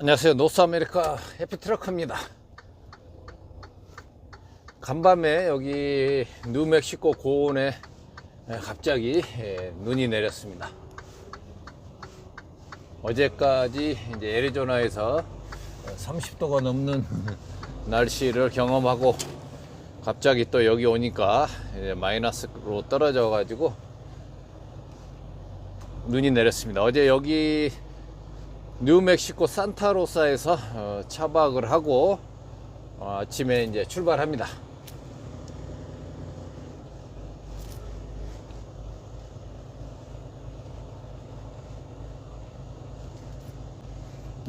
안녕하세요. 노스아메리카 해피트럭커입니다. 간밤에 여기 뉴멕시코 고원에 갑자기 눈이 내렸습니다. 어제까지 이제 애리조나에서 30도가 넘는 날씨를 경험하고 갑자기 또 여기 오니까 마이너스로 떨어져 가지고 눈이 내렸습니다. 어제 여기 뉴멕시코 산타로사에서 차박을 하고 아침에 이제 출발합니다.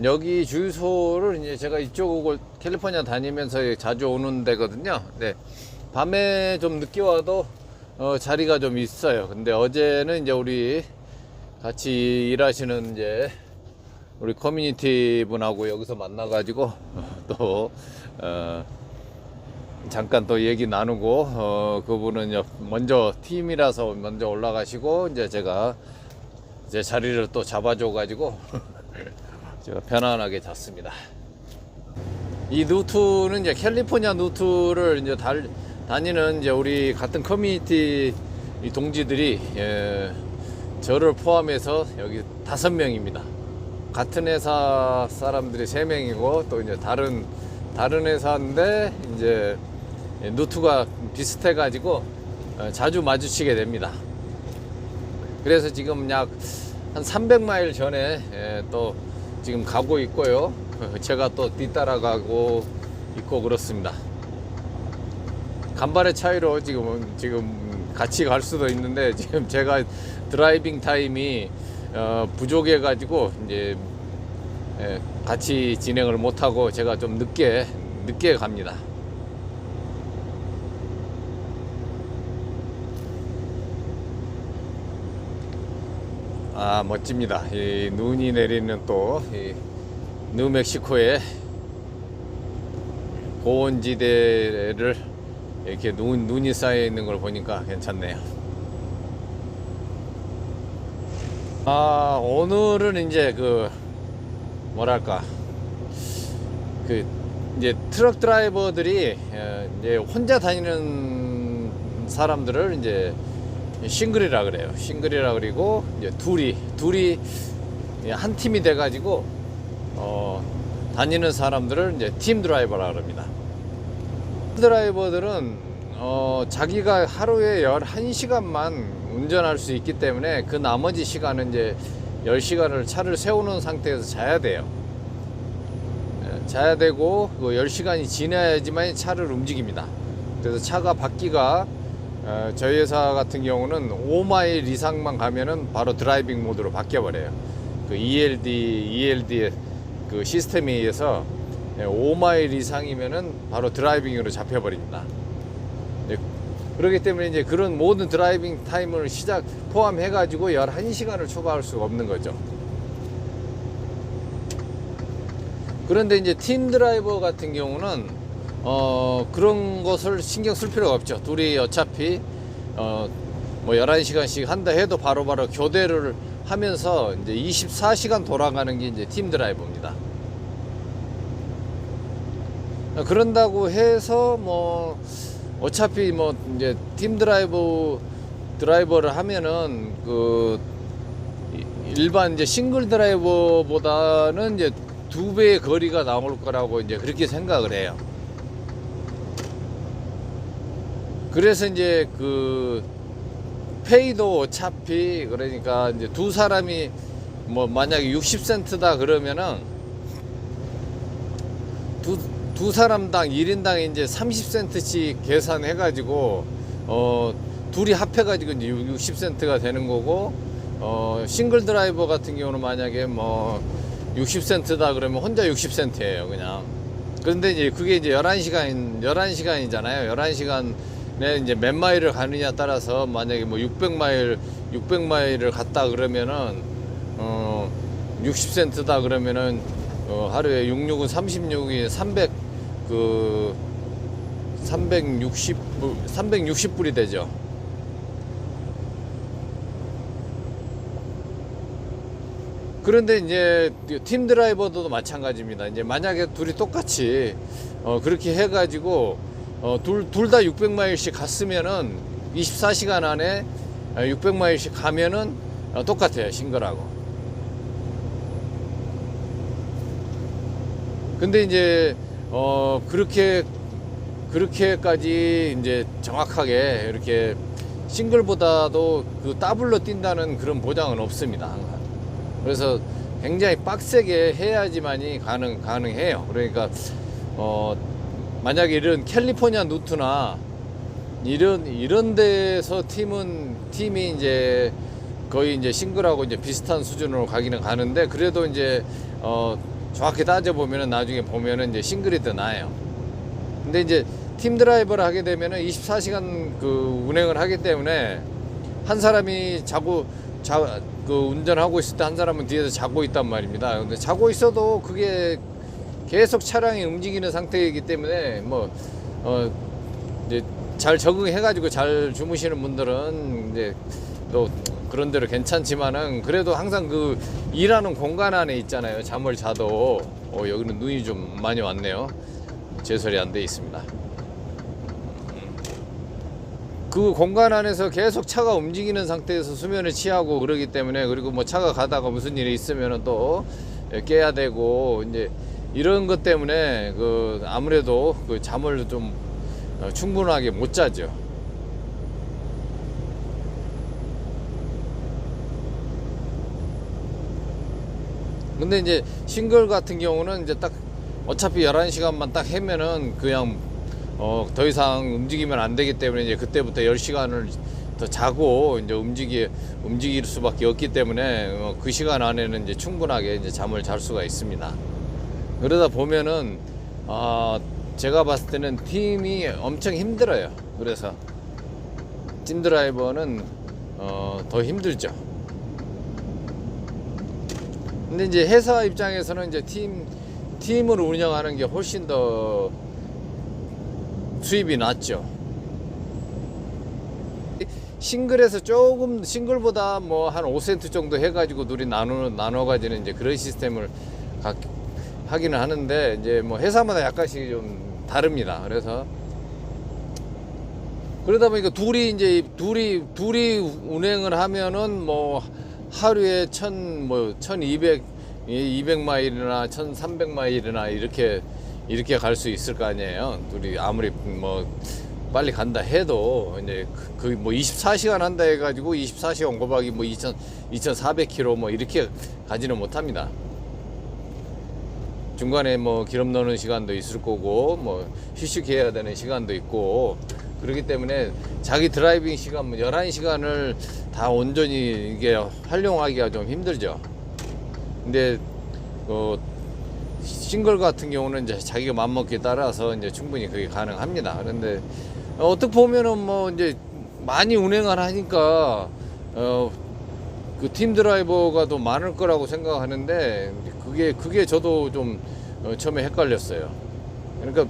여기 주유소를 이제 제가 이쪽을 캘리포니아 다니면서 자주 오는 데거든요. 네. 밤에 좀 늦게 와도 자리가 좀 있어요. 근데 어제는 이제 우리 같이 일하시는 이제 우리 커뮤니티 분하고 여기서 만나가지고 또 잠깐 또 얘기 나누고 그분은 먼저 팀이라서 먼저 올라가시고 이제 제가 제 자리를 또 잡아줘가지고 제가 편안하게 잤습니다. 이 루트는 이제 캘리포니아 루트를 이제 다니는 이제 우리 같은 커뮤니티 동지들이 저를 포함해서 여기 5명입니다. 같은 회사 사람들이 3명이고 또 이제 다른 회사인데 이제 루트가 비슷해 가지고 자주 마주치게 됩니다. 그래서 지금 약 한 300마일 전에 또 지금 가고 있고요. 제가 또 뒤따라가고 있고 그렇습니다. 간발의 차이로 지금 같이 갈 수도 있는데 지금 제가 드라이빙 타임이 부족해 가지고 이제 같이 진행을 못하고 제가 좀 늦게 갑니다. 멋집니다. 이 눈이 내리는 또 이 뉴멕시코의 고원지대를 이렇게 눈이 쌓여 있는 걸 보니까 괜찮네요. 오늘은 이제 이제 트럭 드라이버들이 이제 혼자 다니는 사람들을 이제 싱글이라 그래요. 싱글이라 그리고 이제 둘이 한 팀이 돼 가지고 다니는 사람들을 이제 팀 드라이버라 그럽니다. 드라이버들은 자기가 하루에 11시간만 운전할 수 있기 때문에 그 나머지 시간은 이제 10시간을 차를 세우는 상태에서 자야 돼요. 자야 되고 그 10시간이 지나야지만 차를 움직입니다. 그래서 차가 바퀴가 저희 회사 같은 경우는 5마일 이상만 가면은 바로 드라이빙 모드로 바뀌어 버려요. 그 ELD 그 시스템에 의해서 5마일 이상이면은 바로 드라이빙으로 잡혀 버립니다. 그렇기 때문에 이제 그런 모든 드라이빙 타임을 포함해 가지고 11시간을 초과할 수가 없는 거죠. 그런데 이제 팀 드라이버 같은 경우는 그런 것을 신경 쓸 필요가 없죠. 둘이 어차피 뭐 11시간씩 한다 해도 바로바로 교대를 하면서 이제 24시간 돌아가는 게 이제 팀 드라이버입니다. 그런다고 해서 뭐 어차피 뭐 이제 팀 드라이버를 하면은 그 일반 이제 싱글 드라이버보다는 이제 2배의 거리가 나올 거라고 이제 그렇게 생각을 해요. 그래서 이제 그 페이도 어차피 그러니까 이제 두 사람이 뭐 만약에 60센트다 그러면은 두 사람당 1인당 이제 30센트씩 계산해 가지고 둘이 합해 가지고 이제 60센트가 되는 거고 싱글 드라이버 같은 경우는 만약에 뭐 60센트다 그러면 혼자 60센트예요, 그냥. 그런데 이제 그게 이제 11시간이잖아요. 11시간에 이제 몇 마일을 가느냐 따라서 만약에 뭐 600마일을 갔다 그러면은 60센트다 그러면은 하루에 66은 36이 360불이 되죠. 그런데 이제 팀 드라이버도 마찬가지입니다. 이제 만약에 둘이 똑같이 그렇게 해가지고 둘 다 600마일씩 갔으면은 24시간 안에 600마일씩 가면은 똑같아요, 싱글하고. 근데 이제 그렇게까지 이제 정확하게 이렇게 싱글보다도 그 더블로 뛴다는 그런 보장은 없습니다, 항상. 그래서 굉장히 빡세게 해야지만이 가능해요. 그러니까 만약에 이런 캘리포니아 누트나 이런 데서 팀이 이제 거의 이제 싱글하고 이제 비슷한 수준으로 가기는 가는데, 그래도 이제 정확히 따져보면은 나중에 보면은 이제 싱글이 더 나아요. 근데 이제 팀 드라이버를 하게 되면은 24시간 그 운행을 하기 때문에 한 사람이 그 운전하고 있을 때 한 사람은 뒤에서 자고 있단 말입니다. 근데 자고 있어도 그게 계속 차량이 움직이는 상태이기 때문에 이제 잘 적응해가지고 잘 주무시는 분들은 이제 또 그런 대로 괜찮지만은, 그래도 항상 그 일하는 공간 안에 있잖아요. 잠을 자도. 여기는 눈이 좀 많이 왔네요. 제설이 안 돼 있습니다. 그 공간 안에서 계속 차가 움직이는 상태에서 수면을 취하고 그러기 때문에, 그리고 뭐 차가 가다가 무슨 일이 있으면은 또 깨야 되고, 이제 이런 것 때문에 아무래도 그 잠을 좀 충분하게 못 자죠. 근데 이제 싱글 같은 경우는 이제 딱 어차피 11시간만 딱 해면은 그냥 더 이상 움직이면 안 되기 때문에, 이제 그때부터 10시간을 더 자고 이제 움직일 수밖에 없기 때문에 그 시간 안에는 이제 충분하게 이제 잠을 잘 수가 있습니다. 그러다 보면은 제가 봤을 때는 팀이 엄청 힘들어요. 그래서 팀 드라이버는 더 힘들죠. 근데 이제 회사 입장에서는 이제 팀을 운영하는 게 훨씬 더 수입이 낮죠. 싱글에서 조금, 싱글보다 뭐 한 5센트 정도 해가지고 둘이 나눠가지는 이제 그런 시스템을 하기는 하는데, 이제 뭐 회사마다 약간씩 좀 다릅니다. 그래서 그러다 보니까 둘이 운행을 하면은 뭐 하루에 200마일이나 1300마일이나 이렇게 갈 수 있을 거 아니에요. 둘이 아무리 뭐 빨리 간다 해도 이제 뭐 24시간 한다 해가지고 24시간 곱하기 뭐 2400km 뭐 이렇게 가지는 못합니다. 중간에 뭐 기름 넣는 시간도 있을 거고, 뭐 휴식해야 되는 시간도 있고, 그렇기 때문에 자기 드라이빙 시간 11시간을 다 온전히 이게 활용하기가 좀 힘들죠. 근데 싱글 같은 경우는 이제 자기가 맘먹기에 따라서 이제 충분히 그게 가능합니다. 그런데 어떻게 보면은 뭐 이제 많이 운행을 하니까 그 팀 드라이버가 더 많을 거라고 생각하는데, 그게 저도 좀 처음에 헷갈렸어요. 그러니까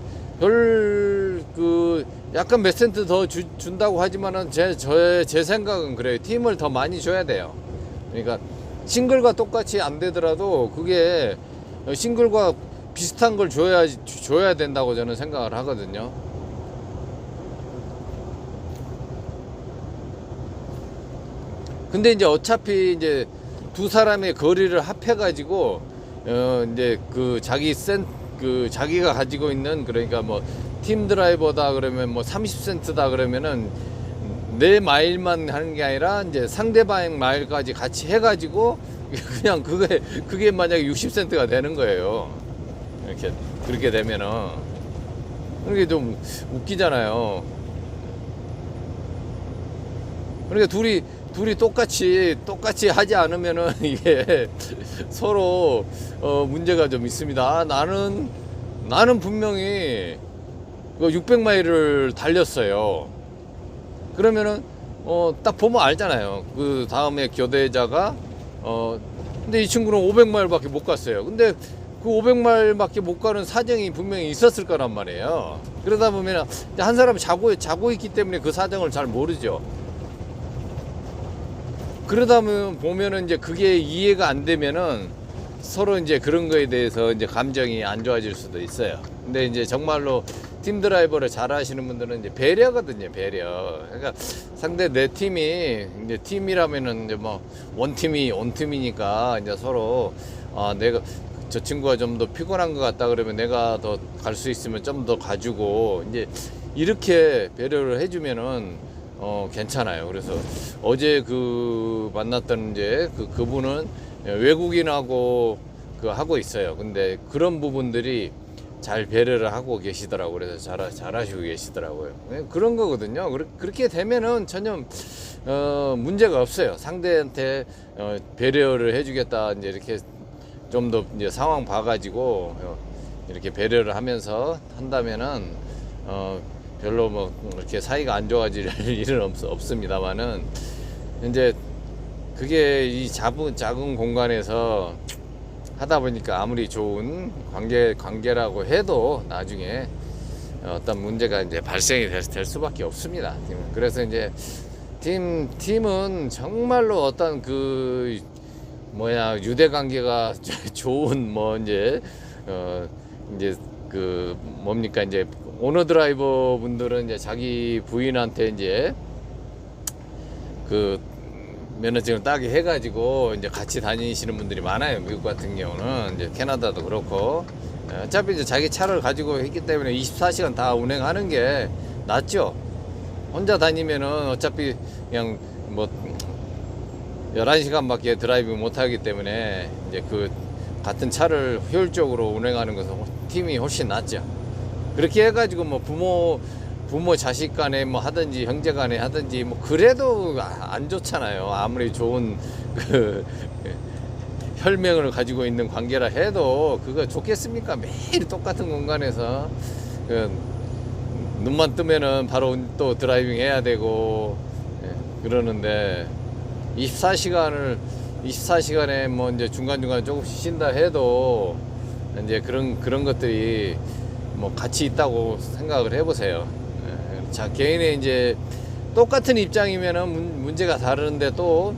약간 몇 센트 더 준다고 하지만은 제 생각은 그래요. 팀을 더 많이 줘야 돼요. 그러니까 싱글과 똑같이 안 되더라도 그게 싱글과 비슷한 걸 줘야 된다고 저는 생각을 하거든요. 근데 이제 어차피 이제 두 사람의 거리를 합해가지고 이제 자기가 가지고 있는, 그러니까 뭐 팀 드라이버다 그러면 뭐 30센트다 그러면은 내 마일만 하는 게 아니라 이제 상대방 마일까지 같이 해가지고 그냥 그게 만약에 60센트가 되는 거예요. 그렇게 되면은 그게 좀 웃기잖아요. 그러니까 둘이 똑같이 하지 않으면은 이게 서로 문제가 좀 있습니다. 나는 분명히 600마일을 달렸어요. 그러면은 딱 보면 알잖아요. 그 다음에 교대자가 근데 이 친구는 500마일밖에 못 갔어요. 근데 그 500마일밖에 못 가는 사정이 분명히 있었을 거란 말이에요. 그러다 보면 한 사람이 자고 있기 때문에 그 사정을 잘 모르죠. 그러다 보면은 이제 그게 이해가 안 되면은 서로 이제 그런 거에 대해서 이제 감정이 안 좋아질 수도 있어요. 근데 이제 정말로 팀 드라이버를 잘 하시는 분들은 이제 배려거든요, 배려. 그러니까 상대 내 팀이 이제 팀이라면은 이제 뭐 원팀이니까 이제 서로 내가 저 친구가 좀 더 피곤한 것 같다 그러면 내가 더 갈 수 있으면 좀 더 가지고 이제 이렇게 배려를 해주면은 괜찮아요. 그래서 어제 그 만났던 이제 그분은 외국인하고 하고 있어요. 근데 그런 부분들이 잘 배려를 하고 계시더라고요. 그래서 잘하시고 계시더라고요. 그런 거거든요. 그렇게 되면은 전혀 문제가 없어요. 상대한테 배려를 해주겠다 이제 이렇게 좀 더 이제 상황 봐가지고 이렇게 배려를 하면서 한다면은 별로 뭐 이렇게 사이가 안 좋아질 일은 없습니다만은 이제 그게 이 작은 공간에서 하다 보니까 아무리 좋은 관계라고 해도 나중에 어떤 문제가 이제 발생이 될 수밖에 없습니다. 그래서 이제 팀은 정말로 어떤 유대 관계가 좋은 이제 뭡니까 이제 오너 드라이버 분들은 이제 자기 부인한테 이제 면허증을 따게 해가지고 이제 같이 다니시는 분들이 많아요. 미국 같은 경우는 이제 캐나다도 그렇고 어차피 이제 자기 차를 가지고 했기 때문에 24시간 다 운행하는 게 낫죠. 혼자 다니면은 어차피 그냥 11시간밖에 드라이빙 못 하기 때문에 이제 같은 차를 효율적으로 운행하는 것은 팀이 훨씬 낫죠. 그렇게 해가지고 부모 자식 간에 하든지 형제 간에 하든지 그래도 안 좋잖아요. 아무리 좋은 혈맹을 가지고 있는 관계라 해도 그거 좋겠습니까? 매일 똑같은 공간에서 눈만 뜨면은 바로 또 드라이빙 해야 되고 그러는데 24시간에 이제 중간중간 조금씩 쉰다 해도 이제 그런 것들이 같이 있다고 생각을 해보세요. 자, 개인의 이제 똑같은 입장이면은 문제가 다른데 또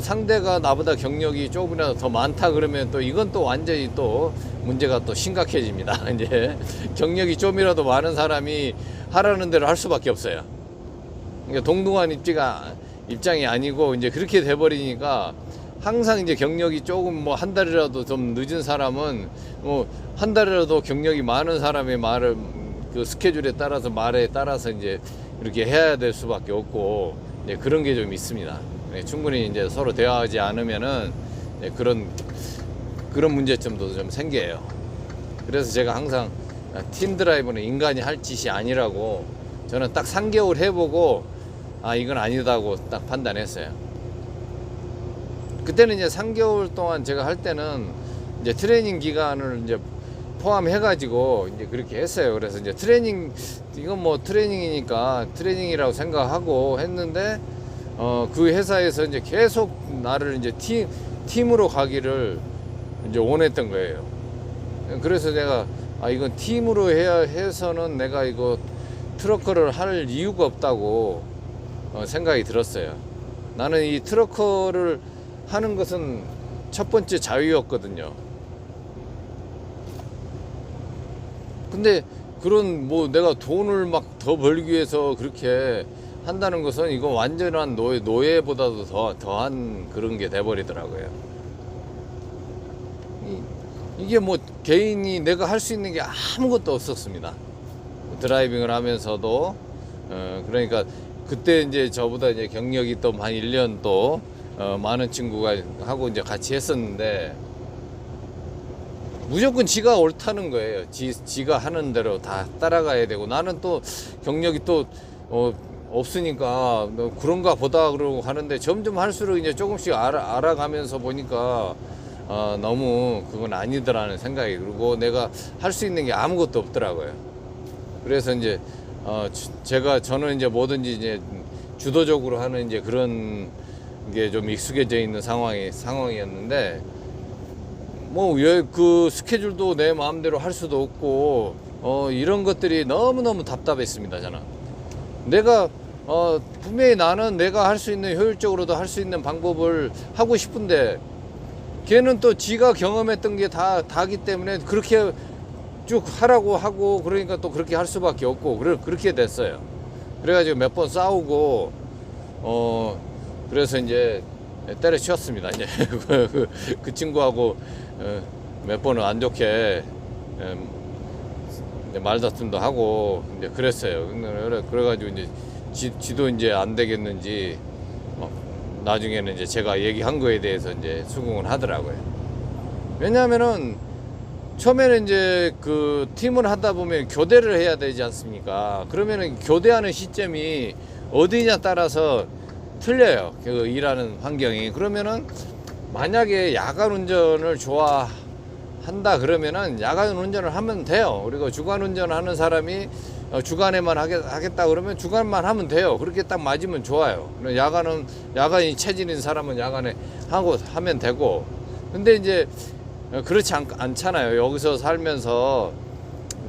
상대가 나보다 경력이 조금이라도 더 많다 그러면 또 이건 또 완전히 또 문제가 또 심각해집니다. 이제 경력이 좀이라도 많은 사람이 하라는 대로 할 수밖에 없어요. 그러니까 동등한 입장이 아니고 이제 그렇게 돼버리니까 항상 이제 경력이 조금 한 달이라도 좀 늦은 사람은 한 달이라도 경력이 많은 사람의 말을 스케줄에 따라서 말에 따라서 이제 이렇게 해야 될 수밖에 없고 이제 그런 게 좀 있습니다. 충분히 이제 서로 대화하지 않으면은 그런 문제점도 좀 생겨요. 그래서 제가 항상 팀 드라이브는 인간이 할 짓이 아니라고 저는 딱 3개월 해보고 이건 아니다고 딱 판단했어요. 그때는 이제 3개월 동안 제가 할 때는 이제 트레이닝 기간을 이제 포함해가지고 이제 그렇게 했어요. 그래서 이제 이건 트레이닝이니까 트레이닝이라고 생각하고 했는데, 그 회사에서 이제 계속 나를 이제 팀으로 가기를 이제 원했던 거예요. 그래서 내가, 이건 팀으로 해서는 내가 이거 트러커를 할 이유가 없다고 생각이 들었어요. 나는 이 트러커를 하는 것은 첫 번째 자유였거든요. 근데 내가 돈을 더 벌기 위해서 그렇게 한다는 것은 이거 완전한 노예보다도 더한 그런 게 돼버리더라고요. 이게 개인이 내가 할 수 있는 게 아무것도 없었습니다. 드라이빙을 하면서도, 그러니까 그때 이제 저보다 이제 경력이 또 한 1년 또, 많은 친구가 하고 이제 같이 했었는데, 무조건 지가 옳다는 거예요. 지가 하는 대로 다 따라가야 되고, 나는 또 경력이 또 없으니까 그런가 보다 그러고 하는데, 점점 할수록 이제 조금씩 알아가면서 보니까 너무 그건 아니더라는 생각이 들고, 내가 할 수 있는 게 아무것도 없더라고요. 그래서 이제 저는 이제 뭐든지 이제 주도적으로 하는 이제 그런 게 좀 익숙해져 있는 상황이었는데, 그 스케줄도 내 마음대로 할 수도 없고, 이런 것들이 너무너무 답답했습니다, 저는. 내가 분명히 나는 내가 할 수 있는 효율적으로도 할 수 있는 방법을 하고 싶은데 걔는 또 지가 경험했던 게 다기 때문에 그렇게 쭉 하라고 하고 그러니까 또 그렇게 할 수밖에 없고 그렇게 됐어요. 그래가지고 몇 번 싸우고 그래서 이제 때려치웠습니다. 이제 그 친구하고 몇 번은 안 좋게 말다툼도 하고 이제 그랬어요. 그래가지고 이제 지도 이제 안 되겠는지 나중에는 이제 제가 얘기한 거에 대해서 이제 수긍을 하더라고요. 왜냐하면은 처음에는 이제 그 팀을 하다 보면 교대를 해야 되지 않습니까? 그러면은 교대하는 시점이 어디냐 따라서 틀려요. 그 일하는 환경이. 그러면은 만약에 야간 운전을 좋아한다 그러면은 야간 운전을 하면 돼요. 그리고 주간 운전을 하는 사람이 주간에만 하겠다 그러면 주간만 하면 돼요. 그렇게 딱 맞으면 좋아요. 야간이 체질인 사람은 야간에 하면 되고. 근데 이제 그렇지 않잖아요. 여기서 살면서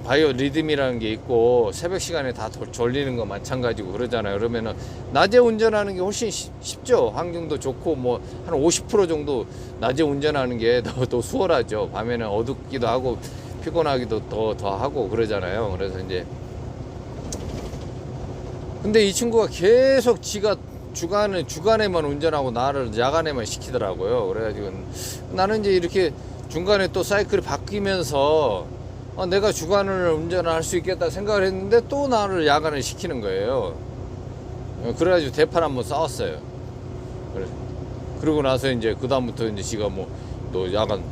바이오 리듬이라는 게 있고 새벽 시간에 다 졸리는 거 마찬가지고 그러잖아요. 그러면은 낮에 운전하는 게 훨씬 쉽죠. 환경도 좋고 뭐 한 50% 정도 낮에 운전하는 게 더 수월하죠. 밤에는 어둡기도 하고 피곤하기도 더 하고 그러잖아요. 그래서 이제 근데 이 친구가 계속 지가 주간에만 운전하고 나를 야간에만 시키더라고요. 그래가지고 나는 이제 이렇게 중간에 또 사이클이 바뀌면서 내가 주간을 운전을 할 수 있겠다 생각을 했는데 또 나를 야간을 시키는 거예요. 그래가지고 대판 한번 싸웠어요. 그러고 나서 이제 그다음부터 이제 지가 뭐 너 야간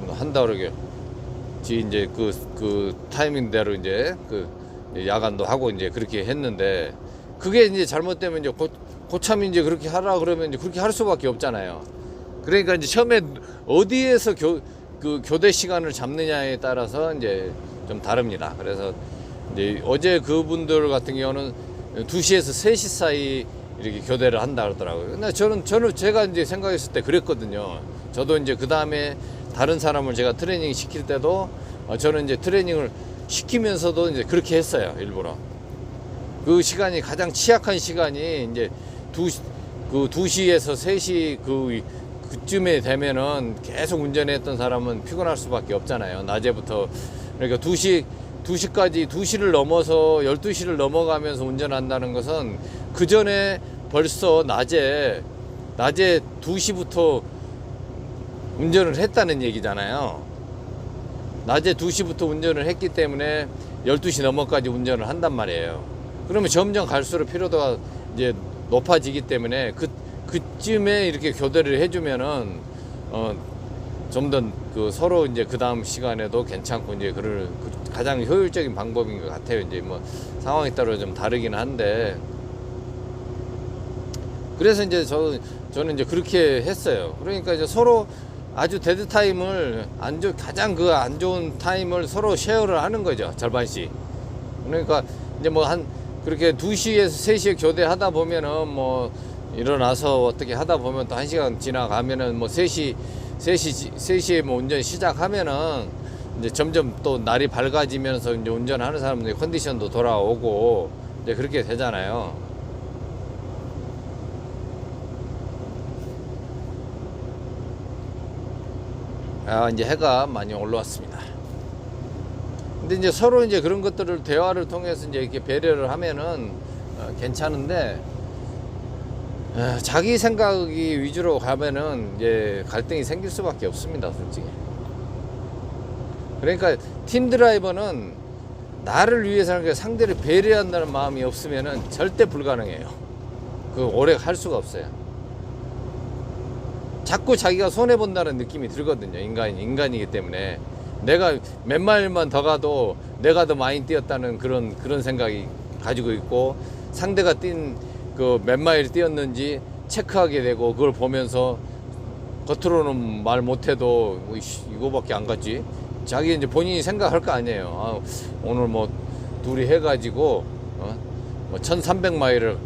한다 그러게 지 이제 그 타이밍대로 이제 그 야간도 하고 이제 그렇게 했는데 그게 이제 잘못되면 이제 고참 이제 그렇게 하라 그러면 이제 그렇게 할 수밖에 없잖아요. 그러니까 이제 처음에 어디에서 교대 시간을 잡느냐에 따라서 이제 좀 다릅니다. 그래서 이제 어제 그분들 같은 경우는 2시에서 3시 사이 이렇게 교대를 한다 그러더라고요. 근데 저는 제가 이제 생각했을 때 그랬거든요. 저도 이제 그 다음에 다른 사람을 제가 트레이닝 시킬 때도 저는 이제 트레이닝을 시키면서도 이제 그렇게 했어요. 일부러. 그 시간이 가장 취약한 시간이 이제 2시에서 3시 그쯤에 되면은 계속 운전했던 사람은 피곤할 수밖에 없잖아요. 낮에부터. 그러니까 2시를 넘어서 12시를 넘어가면서 운전한다는 것은 그 전에 벌써 낮에 2시부터 운전을 했다는 얘기잖아요. 낮에 2시부터 운전을 했기 때문에 12시 넘어까지 운전을 한단 말이에요. 그러면 점점 갈수록 피로도가 이제 높아지기 때문에 그쯤에 이렇게 교대를 해주면은 좀 더 그 서로 이제 그 다음 시간에도 괜찮고 이제 가장 효율적인 방법인 것 같아요. 이제 뭐 상황에 따라 좀 다르긴 한데 그래서 이제 저는 이제 그렇게 했어요. 그러니까 이제 서로 아주 데드 타임을 가장 그 안 좋은 타임을 서로 쉐어를 하는 거죠. 절반씩. 그러니까 이제 뭐 그렇게 2시에서 3시에 교대하다 보면은 뭐 일어나서 어떻게 하다 보면 또 1시간 지나가면은 뭐 3시에 뭐 운전 시작하면은 이제 점점 또 날이 밝아지면서 이제 운전하는 사람들의 컨디션도 돌아오고 이제 그렇게 되잖아요. 이제 해가 많이 올라왔습니다. 근데 이제 서로 이제 그런 것들을 대화를 통해서 이제 이렇게 배려를 하면은 괜찮은데 자기 생각이 위주로 가면은 이제 갈등이 생길 수밖에 없습니다, 솔직히. 그러니까 팀 드라이버는 나를 위해서 상대를 배려한다는 마음이 없으면은 절대 불가능해요. 오래 할 수가 없어요. 자꾸 자기가 손해 본다는 느낌이 들거든요. 인간이기 때문에 내가 몇 마일만 더 가도 내가 더 많이 뛰었다는 그런 생각이 가지고 있고 상대가 그 몇 마일 뛰었는지 체크하게 되고 그걸 보면서 겉으로는 말 못해도 이거밖에 안 갔지. 자기 이제 본인이 생각할 거 아니에요. 오늘 뭐 둘이 해가지고 뭐 1300마일을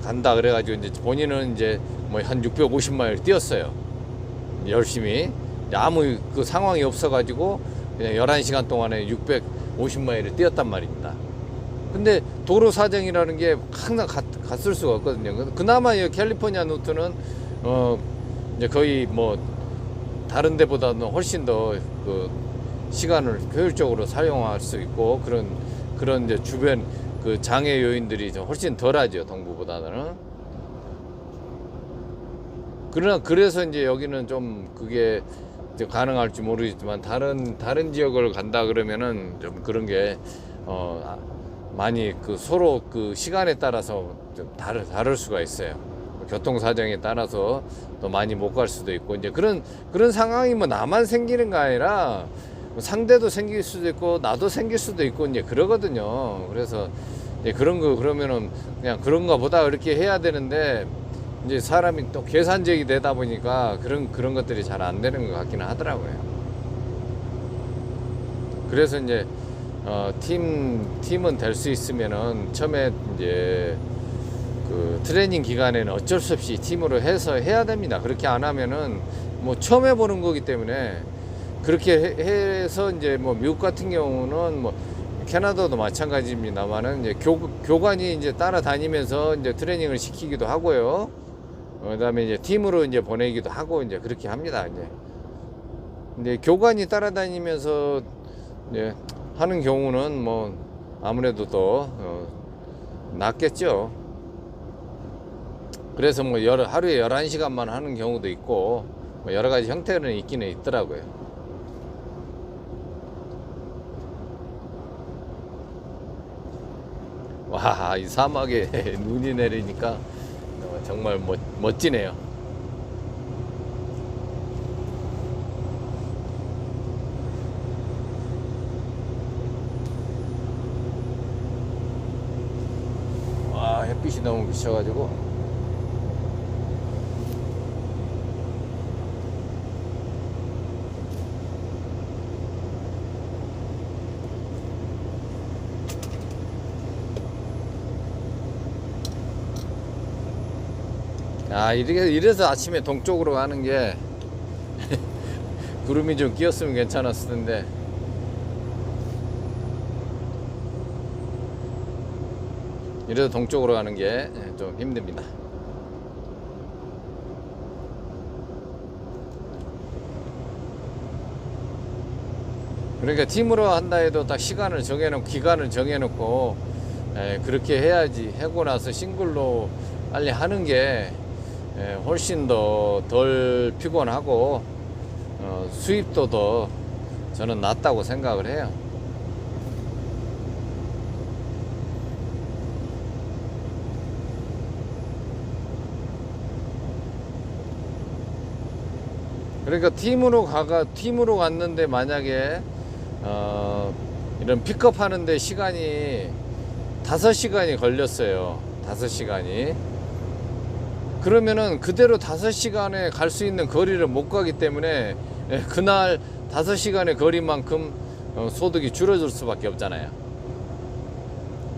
간다 그래가지고 이제 본인은 이제 뭐 한 650마일 뛰었어요. 열심히. 아무 그 상황이 없어가지고 그냥 11시간 동안에 650마일을 뛰었단 말입니다. 근데 도로 사정이라는 게 항상 갔을 수가 없거든요. 그나마 이 캘리포니아 노트는 이제 거의 뭐 다른 데보다는 훨씬 더 그 시간을 효율적으로 사용할 수 있고 그런 이제 주변 그 장애 요인들이 좀 훨씬 덜하죠, 동부보다는. 그러나 그래서 이제 여기는 좀 그게 이제 가능할지 모르겠지만 다른 지역을 간다 그러면은 좀 그런 게 많이 그 서로 그 시간에 따라서 좀 다를 수가 있어요. 교통 사정에 따라서 또 많이 못 갈 수도 있고, 이제 그런 상황이 뭐 나만 생기는 거 아니라 상대도 생길 수도 있고 나도 생길 수도 있고 이제 그러거든요. 그래서 이제 그런 거 그러면은 그냥 그런가 보다 이렇게 해야 되는데, 이제 사람이 또 계산적이 되다 보니까 그런 것들이 잘 안 되는 것 같기는 하더라고요. 그래서 이제 팀은 될 수 있으면은 처음에 이제 그 트레이닝 기간에는 어쩔 수 없이 팀으로 해서 해야 됩니다. 그렇게 안 하면은 뭐 처음 해보는 거기 때문에 그렇게 해서 이제 뭐 미국 같은 경우는 뭐 캐나다도 마찬가지입니다만은 이제 교관이 이제 따라다니면서 이제 트레이닝을 시키기도 하고요. 그다음에 이제 팀으로 이제 보내기도 하고 이제 그렇게 합니다. 이제 교관이 따라다니면서 이제 하는 경우는 뭐 아무래도 더 낫겠죠. 그래서 뭐 하루에 11시간만 하는 경우도 있고 뭐 여러 가지 형태는 있기는 있더라고요. 와, 이 사막에 눈이 내리니까 정말 멋지네요. 와, 햇빛이 너무 비쳐가지고. 이래서 아침에 동쪽으로 가는 게 구름이 좀 끼었으면 괜찮았을 텐데. 이래서 동쪽으로 가는 게 좀 힘듭니다. 그러니까 팀으로 한다 해도 딱 시간을 정해놓고 기간을 정해놓고 그렇게 해야지. 하고 나서 싱글로 빨리 하는 게 훨씬 더 덜 피곤하고 수입도 더 저는 낫다고 생각을 해요. 그러니까 팀으로 갔는데 만약에 이런 픽업 하는데 시간이 5시간이 걸렸어요. 5시간이. 그러면은 그대로 5시간에 갈 수 있는 거리를 못 가기 때문에 그날 5시간의 거리만큼 소득이 줄어들 수밖에 없잖아요.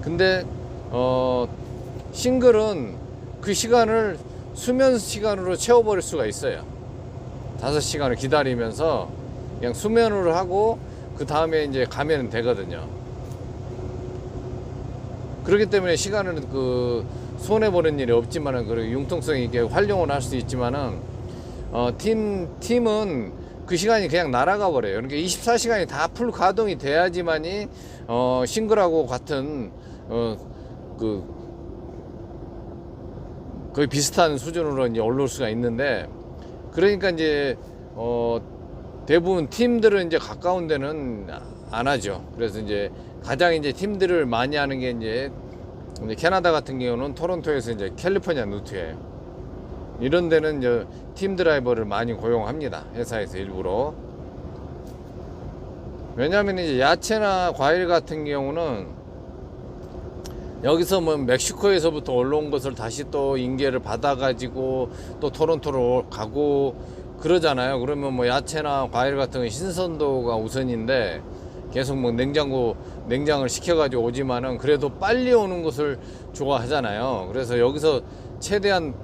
근데 싱글은 그 시간을 수면 시간으로 채워버릴 수가 있어요. 5시간을 기다리면서 그냥 수면으로 하고 그 다음에 이제 가면 되거든요. 그렇기 때문에 시간을 손해보는 일이 없지만은, 그리고 융통성 있게 활용을 할 수 있지만은, 팀은 그 시간이 그냥 날아가 버려요. 그러니까 24시간이 다 풀 가동이 돼야지만이, 싱글하고 같은, 거의 비슷한 수준으로 이제 올라올 수가 있는데, 그러니까 이제, 대부분 팀들은 이제 가까운 데는 안 하죠. 그래서 이제 가장 이제 팀들을 많이 하는 게 이제 캐나다 같은 경우는 토론토에서 이제 캘리포니아 노트예요. 이런 데는 이제 팀 드라이버를 많이 고용합니다. 회사에서 일부러. 왜냐하면 이제 야채나 과일 같은 경우는 여기서 뭐 멕시코에서부터 올라온 것을 다시 또 인계를 받아가지고 또 토론토로 가고 그러잖아요. 그러면 뭐 야채나 과일 같은 건 신선도가 우선인데 계속 뭐 냉장을 시켜가지고 오지만은 그래도 빨리 오는 것을 좋아하잖아요. 그래서 여기서 최대한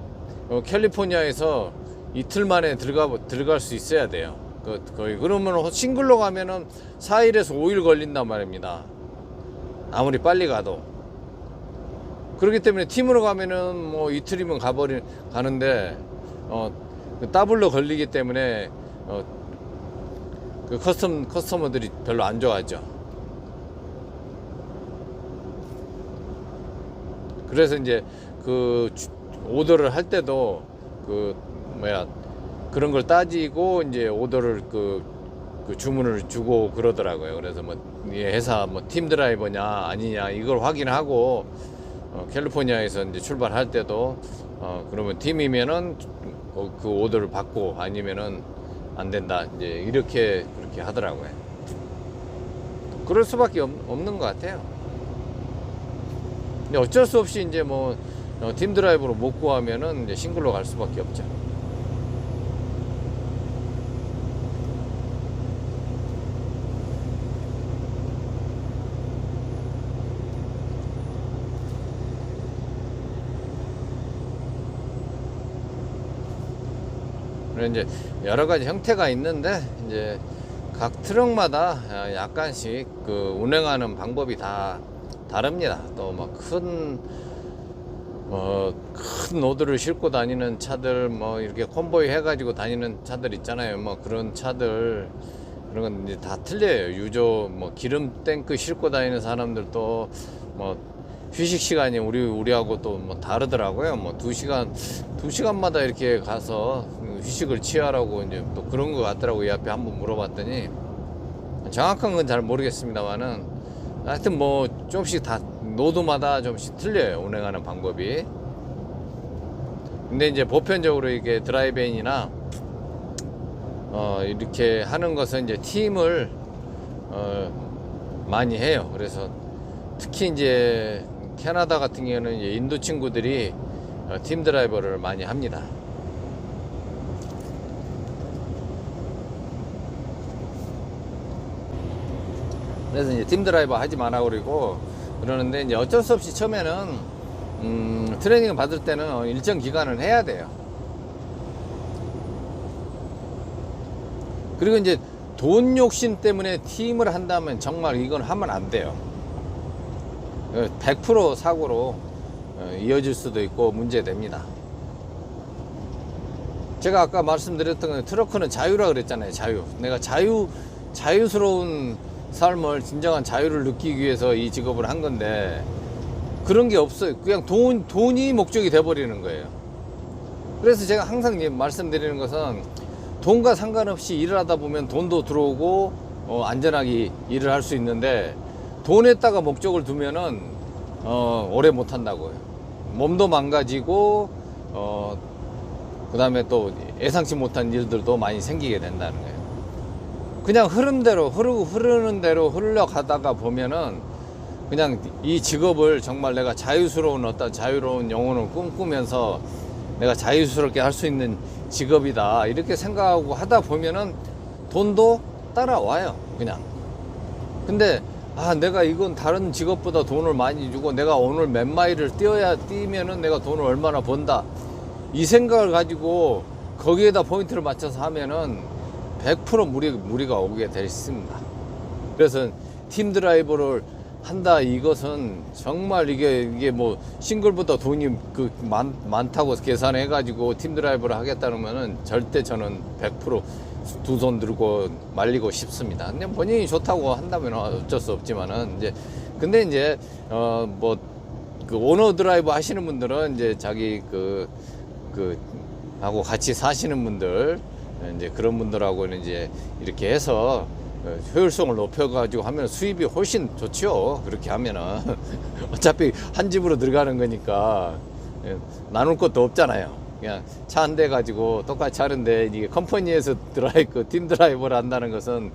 캘리포니아에서 이틀 만에 들어갈 수 있어야 돼요. 거의. 그러면 싱글로 가면은 4일에서 5일 걸린단 말입니다. 아무리 빨리 가도. 그렇기 때문에 팀으로 가면은 뭐 이틀이면 가는데 그 더블로 걸리기 때문에 그 커스터머들이 별로 안 좋아하죠. 그래서 이제 그 오더를 할 때도 그런 걸 따지고 이제 오더를 그 주문을 주고 그러더라고요. 그래서 뭐 회사 뭐 팀 드라이버냐 아니냐 이걸 확인하고 캘리포니아에서 이제 출발할 때도 그러면 팀이면은 그 오더를 받고 아니면은 안 된다 이제 그렇게 하더라고요. 그럴 수밖에 없는 것 같아요. 근데 어쩔 수 없이 이제 뭐 팀 드라이버로 못 구하면은 이제 싱글로 갈 수밖에 없죠. 이제 여러 가지 형태가 있는데 이제 각 트럭마다 약간씩 그 운행하는 방법이 다 다릅니다. 또 뭐 큰 로드를 싣고 다니는 차들 뭐 이렇게 콘보이 해가지고 다니는 차들 있잖아요. 뭐 그런 차들 그런 건 이제 다 틀려요. 유조 뭐 기름 탱크 싣고 다니는 사람들도 뭐 휴식 시간이 우리하고 또 뭐 다르더라고요. 뭐 2시간마다 이렇게 가서 휴식을 취하라고 이제 또 그런 것 같더라고요. 이 앞에 한번 물어봤더니 정확한 건 잘 모르겠습니다만은 하여튼 뭐 조금씩 다 노드마다 좀씩 틀려요. 운행하는 방법이. 근데 이제 보편적으로 이게 드라이브인이나 이렇게 하는 것은 이제 팀을 많이 해요. 그래서 특히 이제 캐나다 같은 경우는 이제 인도 친구들이 팀 드라이버를 많이 합니다. 그래서 이제 팀 드라이버 하지 마라 그러는데 이제 어쩔 수 없이 처음에는 트레이닝을 받을 때는 일정 기간은 해야 돼요. 그리고 이제 돈 욕심 때문에 팀을 한다면 정말 이건 하면 안 돼요. 100% 사고로 이어질 수도 있고 문제됩니다. 제가 아까 말씀드렸던 건 트러크는 자유라 그랬잖아요. 자유. 내가 자유스러운 삶을 진정한 자유를 느끼기 위해서 이 직업을 한 건데 그런 게 없어요. 그냥 돈이 목적이 돼버리는 거예요. 그래서 제가 항상 말씀드리는 것은 돈과 상관없이 일을 하다 보면 돈도 들어오고 안전하게 일을 할 수 있는데 돈에다가 목적을 두면은 오래 못 한다고요. 몸도 망가지고 그 다음에 또 예상치 못한 일들도 많이 생기게 된다는 거예요. 그냥 흐르는 대로 흘러가다가 보면은 그냥 이 직업을 정말 내가 자유로운 영혼을 꿈꾸면서 내가 자유스럽게 할 수 있는 직업이다 이렇게 생각하고 하다 보면은 돈도 따라와요. 그냥. 근데 내가 이건 다른 직업보다 돈을 많이 주고 내가 오늘 몇 마일을 뛰면은 내가 돈을 얼마나 번다 이 생각을 가지고 거기에다 포인트를 맞춰서 하면은 100% 무리가 오게 돼 있습니다. 그래서 팀 드라이버를 한다 이것은 정말 이게 뭐 싱글보다 돈이 많다고 계산해 가지고 팀 드라이버를 하겠다면은 절대 저는 100% 두 손 들고 말리고 싶습니다. 근데 본인이 좋다고 한다면 어쩔 수 없지만은 근데 이제 뭐 그 오너 드라이버 하시는 분들은 이제 자기 하고 같이 사시는 분들 이제 그런 분들하고는 이제 이렇게 해서 효율성을 높여가지고 하면 수입이 훨씬 좋죠. 그렇게 하면은 어차피 한 집으로 들어가는 거니까 나눌 것도 없잖아요. 그냥 차 한 대 가지고 똑같이 하는데 이게 컴퍼니에서 팀 드라이버를 한다는 것은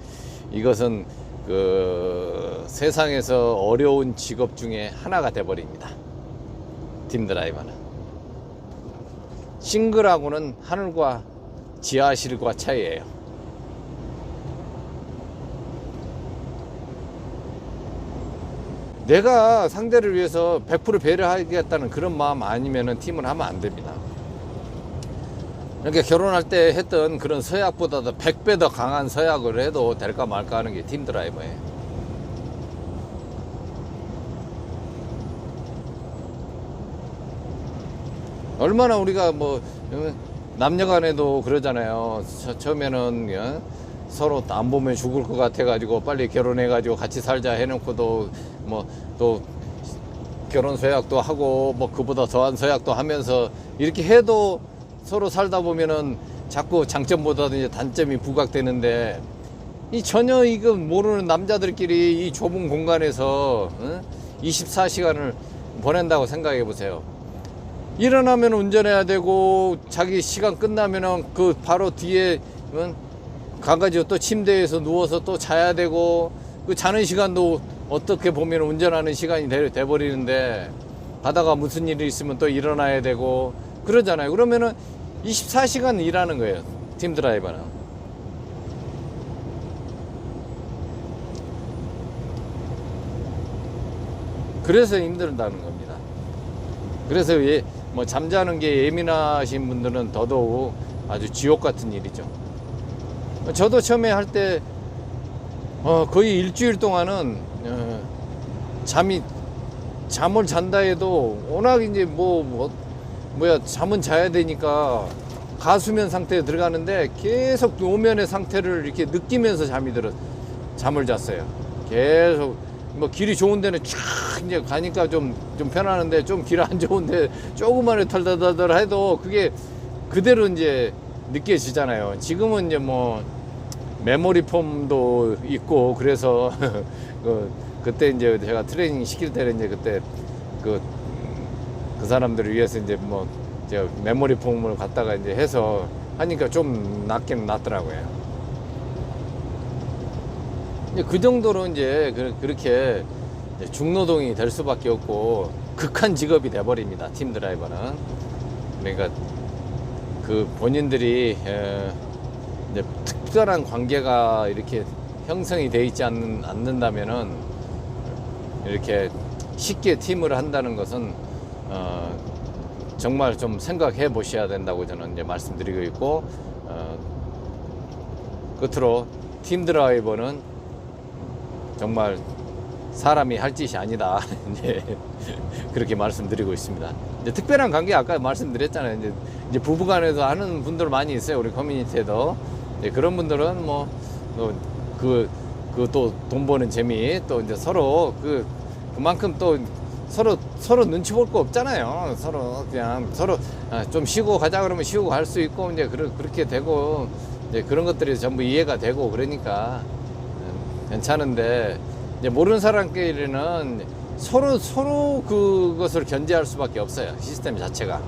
이것은 그 세상에서 어려운 직업 중에 하나가 돼버립니다. 팀 드라이버는 싱글하고는 하늘과 지하실과 차이예요. 내가 상대를 위해서 100% 배려하겠다는 그런 마음 아니면은 팀을 하면 안 됩니다. 그러니까 결혼할 때 했던 그런 서약보다도 100배 더 강한 서약을 해도 될까 말까 하는 게 팀 드라이버예요. 얼마나 우리가 뭐 남녀간에도 그러잖아요. 처음에는 서로 안 보면 죽을 것 같아가지고 빨리 결혼해가지고 같이 살자 해놓고도 뭐 또 결혼 서약도 하고 뭐 그보다 더한 서약도 하면서 이렇게 해도 서로 살다 보면은 자꾸 장점보다도 이제 단점이 부각되는데, 이 전혀 이거 모르는 남자들끼리 이 좁은 공간에서 24시간을 보낸다고 생각해 보세요. 일어나면 운전해야 되고 자기 시간 끝나면은 그 바로 뒤에 가가지고 또 침대에서 누워서 또 자야 되고, 그 자는 시간도 어떻게 보면 운전하는 시간이 돼버리는데, 가다가 무슨 일이 있으면 또 일어나야 되고 그러잖아요. 그러면은 24시간 일하는 거예요, 팀 드라이버는. 그래서 힘들다는 겁니다. 그래서 뭐 잠자는 게 예민하신 분들은 더더욱 아주 지옥 같은 일이죠. 저도 처음에 할 때 거의 일주일 동안은 잠을 잔다 해도 워낙 이제 잠은 자야 되니까 가수면 상태에 들어가는데 계속 노면의 상태를 이렇게 느끼면서 잠을 잤어요. 계속 뭐 길이 좋은 데는 쫙 이제 가니까 좀 편하는데, 좀 길 안 좋은데 조그만에 털다다들 해도 그게 그대로 이제 느껴지잖아요. 지금은 이제 뭐 메모리 폼도 있고 그래서 그때 이제 제가 트레이닝 시킬 때는 이제 그때 그 사람들을 위해서 이제 뭐 제가 메모리 폼을 갖다가 이제 해서 하니까 좀 낫긴 낫더라고요. 그 정도로 이제 그렇게 중노동이 될 수밖에 없고 극한 직업이 돼버립니다, 팀 드라이버는. 그러니까 그 본인들이 이제 특별한 관계가 이렇게 형성이 돼 있지 않는다면은 이렇게 쉽게 팀을 한다는 것은 정말 좀 생각해 보셔야 된다고 저는 이제 말씀드리고 있고, 끝으로 팀 드라이버는 정말 사람이 할 짓이 아니다. 이제 그렇게 말씀드리고 있습니다. 이제 특별한 관계 아까 말씀드렸잖아요. 이제 부부간에도 하는 분들 많이 있어요, 우리 커뮤니티에도. 이제 그런 분들은 뭐 또 돈 버는 재미, 또 이제 서로 그만큼 또 서로 눈치 볼 거 없잖아요. 서로 그냥 서로 좀 쉬고 가자 그러면 쉬고 갈 수 있고, 이제 그렇게 되고, 이제 그런 것들이 전부 이해가 되고 그러니까 괜찮은데, 이제 모르는 사람끼리는 서로 그것을 견제할 수밖에 없어요, 시스템 자체가.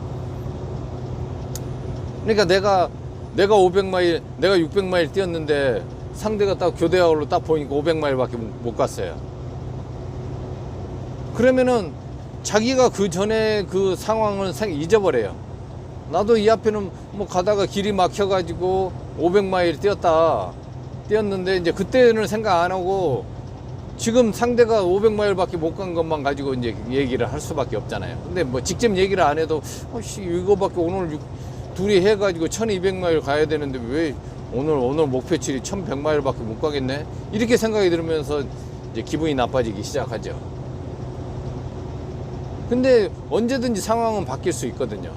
그러니까 내가 500마일, 내가 600마일 뛰었는데 상대가 딱 교대학으로 딱 보니까 500마일밖에 못 갔어요. 그러면은 자기가 그 전에 그 상황을 잊어버려요. 나도 이 앞에는 뭐 가다가 길이 막혀가지고 500마일 뛰었는데 이제 그때는 생각 안 하고 지금 상대가 500마일밖에 못 간 것만 가지고 이제 얘기를 할 수밖에 없잖아요. 근데 뭐 직접 얘기를 안 해도 이거밖에 오늘 둘이 해가지고 1200마일 가야 되는데 왜 오늘 목표치이 1100마일밖에 못 가겠네? 이렇게 생각이 들면서 이제 기분이 나빠지기 시작하죠. 근데 언제든지 상황은 바뀔 수 있거든요.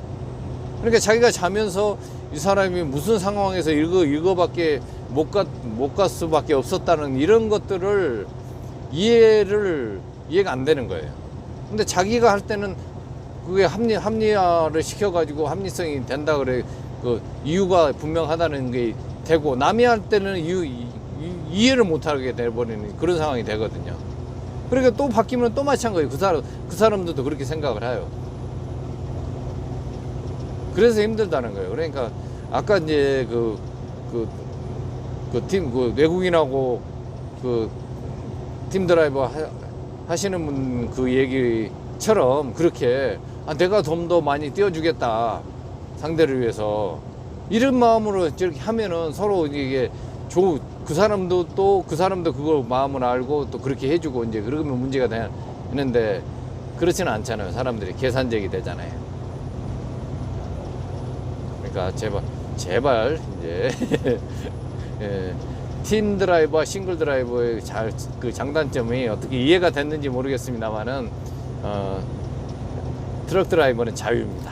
그러니까 자기가 자면서 이 사람이 무슨 상황에서 이거밖에 못 갈 수밖에 없었다는 이런 것들을 이해가 안 되는 거예요. 근데 자기가 할 때는 그게 합리화를 시켜가지고 합리성이 된다 그래, 그 이유가 분명하다는 게 되고, 남이 할 때는 이해를 못하게 돼버리는 그런 상황이 되거든요. 그러니까 또 바뀌면 또 마찬가지예요. 그 사람들도 그렇게 생각을 해요. 그래서 힘들다는 거예요. 그러니까 아까 이제 외국인하고 팀 드라이버 하시는 분 그 얘기처럼 그렇게 내가 좀 더 많이 띄워주겠다, 상대를 위해서, 이런 마음으로 이렇게 하면은 서로 이게 그 사람도 그걸 마음을 알고 또 그렇게 해주고, 이제 그러면 문제가 되는데 그렇지는 않잖아요. 사람들이 계산적이 되잖아요. 그러니까 제발 이제 팀 드라이버와 싱글 드라이버의 그 장단점이 어떻게 이해가 됐는지 모르겠습니다만은 트럭 드라이버는 자유입니다.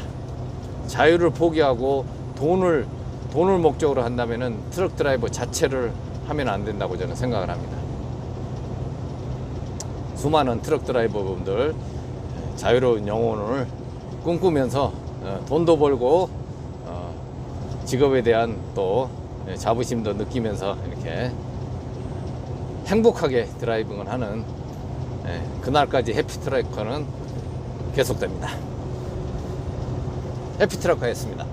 자유를 포기하고 돈을 목적으로 한다면은 트럭 드라이버 자체를 하면 안 된다고 저는 생각을 합니다. 수많은 트럭 드라이버분들 자유로운 영혼을 꿈꾸면서 돈도 벌고 직업에 대한 또 자부심도 느끼면서 이렇게 행복하게 드라이빙을 하는 그날까지 해피트럭커는 계속됩니다. 해피트럭커였습니다.